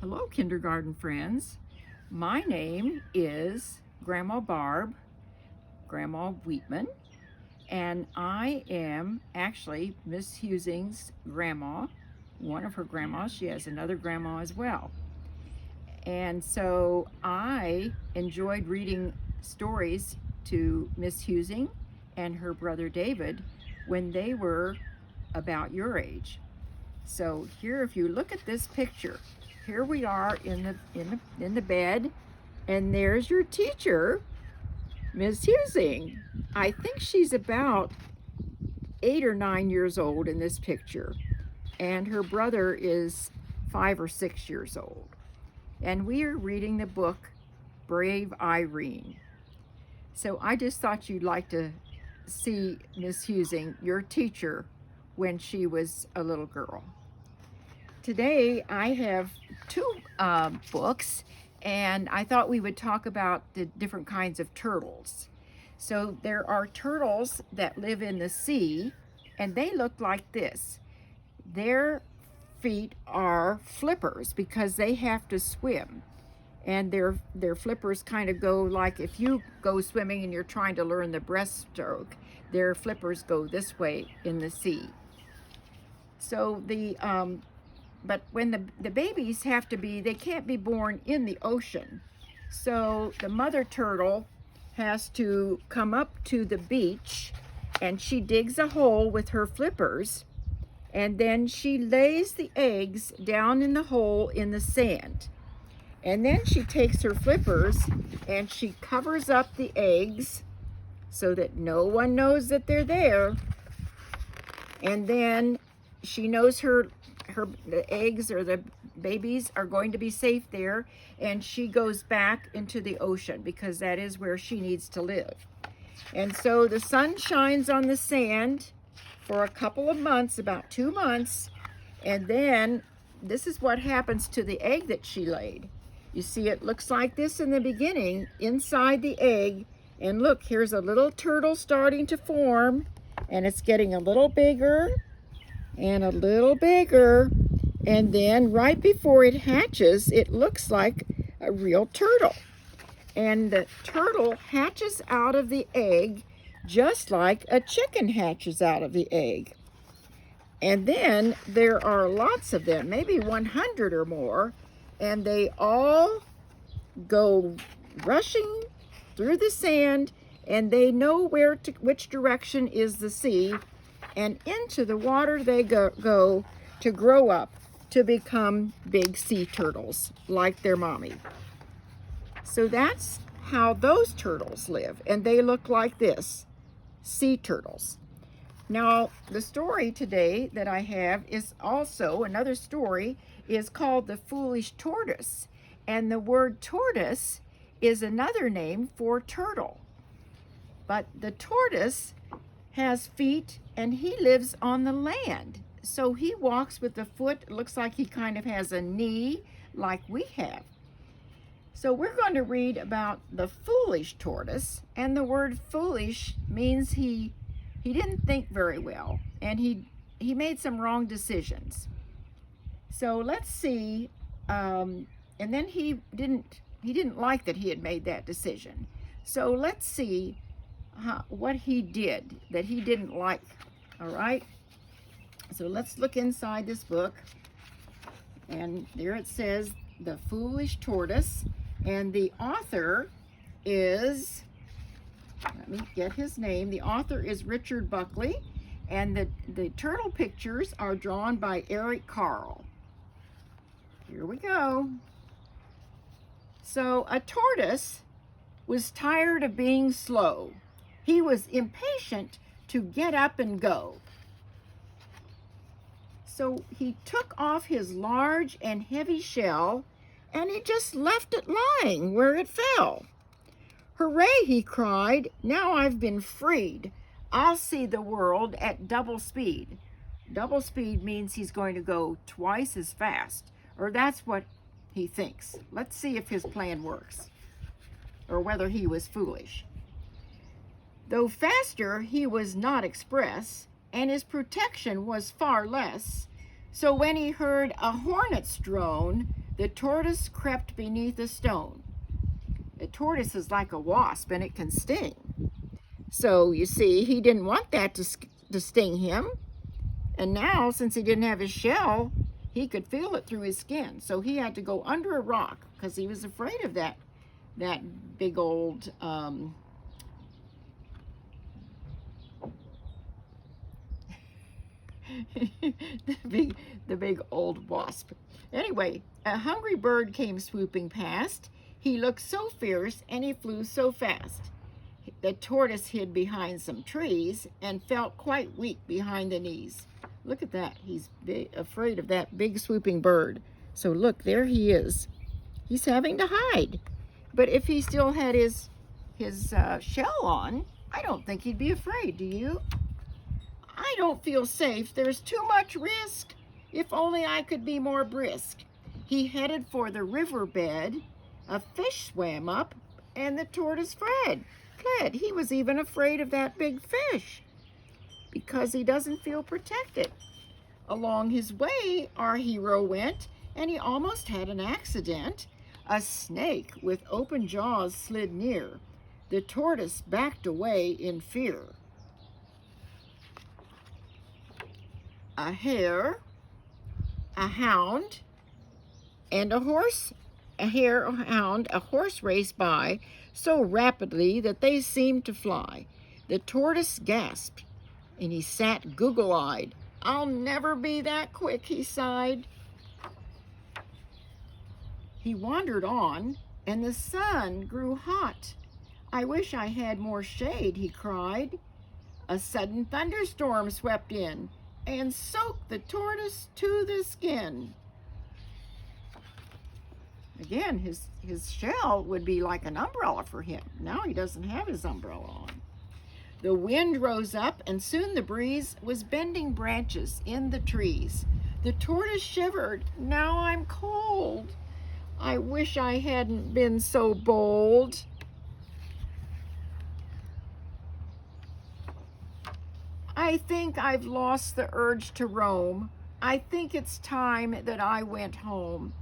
Hello, kindergarten friends. My name is Grandma Barb, Grandma Wheatman, and I am actually Miss Husing's grandma, one of her grandmas. She has another grandma as well. And so I enjoyed reading stories to Miss Husing and her brother David when they were about your age. So here, if you look at this picture, here we are in the bed, and there's your teacher, Miss Husing. I think she's about 8 or 9 years old in this picture, and her brother is 5 or 6 years old. And we are reading the book Brave Irene. So I just thought you'd like to see Miss Husing, your teacher, when she was a little girl. Today I have two books, and I thought we would talk about the different kinds of turtles. So there are turtles that live in the sea, and they look like this. Their feet are flippers because they have to swim, and their flippers kind of go like if you go swimming and you're trying to learn the breaststroke, their flippers go this way in the sea. So but when the babies have to be, they can't be born in the ocean. So the mother turtle has to come up to the beach, and she digs a hole with her flippers, and then she lays the eggs down in the hole in the sand. And then she takes her flippers and she covers up the eggs so that no one knows that they're there. And then she knows the eggs or the babies are going to be safe there, and she goes back into the ocean because that is where she needs to live. And so the sun shines on the sand for a couple of months, about 2 months, and then this is what happens to the egg that she laid. You see, it looks like this in the beginning inside the egg, and look, here's a little turtle starting to form, and it's getting a little bigger and a little bigger, and then right before it hatches, it looks like a real turtle. And the turtle hatches out of the egg just like a chicken hatches out of the egg. And then there are lots of them, maybe 100 or more, and they all go rushing through the sand, and they know which direction is the sea, and into the water they go to grow up to become big sea turtles like their mommy. So that's how those turtles live, and they look like this, sea turtles. Now, the story today that I have is also, another story, is called The Foolish Tortoise, and the word tortoise is another name for turtle. But the tortoise has feet, and he lives on the land. So he walks with a foot, it looks like he kind of has a knee like we have. So we're going to read about the foolish tortoise, and the word foolish means he didn't think very well, and he made some wrong decisions. So let's see, and then he didn't like that he had made that decision. So let's see what he did that he didn't like. All right, so let's look inside this book, and there it says The Foolish Tortoise, and the author is, let me get his name, the author is Richard Buckley, and the turtle pictures are drawn by Eric Carle. Here we go. So a tortoise was tired of being slow. He was impatient to get up and go. So he took off his large and heavy shell, and he just left it lying where it fell. "Hooray," he cried, "now I've been freed. I'll see the world at double speed." Double speed means he's going to go twice as fast, or that's what he thinks. Let's see if his plan works, or whether he was foolish. Though faster he was not express, and his protection was far less, So when he heard a hornet's drone, the tortoise crept beneath a stone. A tortoise is like a wasp and it can sting. So you see, he didn't want that to sting him. And now, since he didn't have his shell, he could feel it through his skin. So he had to go under a rock because he was afraid of that big old the big old wasp. Anyway, a hungry bird came swooping past. He looked so fierce and he flew so fast. The tortoise hid behind some trees and felt quite weak behind the knees. Look at that. He's afraid of that big swooping bird. So look, there he is. He's having to hide. But if he still had his shell on, I don't think he'd be afraid, do you? I don't feel safe. There's too much risk. If only I could be more brisk. He headed for the riverbed. A fish swam up, and the tortoise fled. He was even afraid of that big fish because he doesn't feel protected. Along his way, our hero went, and he almost had an accident. A snake with open jaws slid near. The tortoise backed away in fear. A hare, a hound, and a horse. A hare, a hound, a horse raced by so rapidly that they seemed to fly. The tortoise gasped, and he sat goggle-eyed. I'll never be that quick, he sighed. He wandered on, and the sun grew hot. I wish I had more shade, he cried. A sudden thunderstorm swept in and soaked the tortoise to the skin. Again, his shell would be like an umbrella for him. Now he doesn't have his umbrella on. The wind rose up, and soon the breeze was bending branches in the trees. The tortoise shivered. Now I'm cold. I wish I hadn't been so bold. I think I've lost the urge to roam. I think it's time that I went home.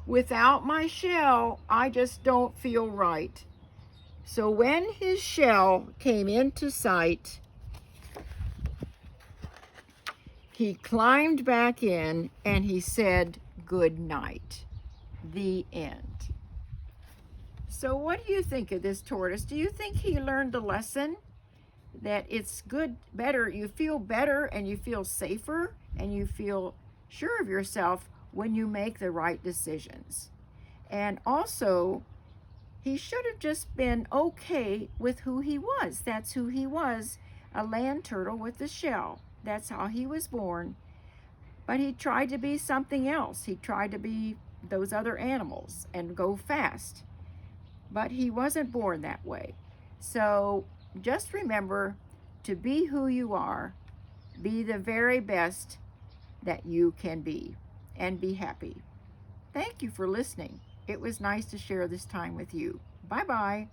Without my shell, I just don't feel right. So when his shell came into sight, he climbed back in and he said, good night. The end. So what do you think of this tortoise? Do you think he learned the lesson that it's better, you feel better and you feel safer and you feel sure of yourself when you make the right decisions? And also, he should have just been okay with who he was. That's who he was, a land turtle with a shell. That's how he was born. But he tried to be something else. He tried to be those other animals and go fast. But he wasn't born that way. So just remember to be who you are. Be the very best that you can be, and be happy. Thank you for listening. It was nice to share this time with you. Bye-bye.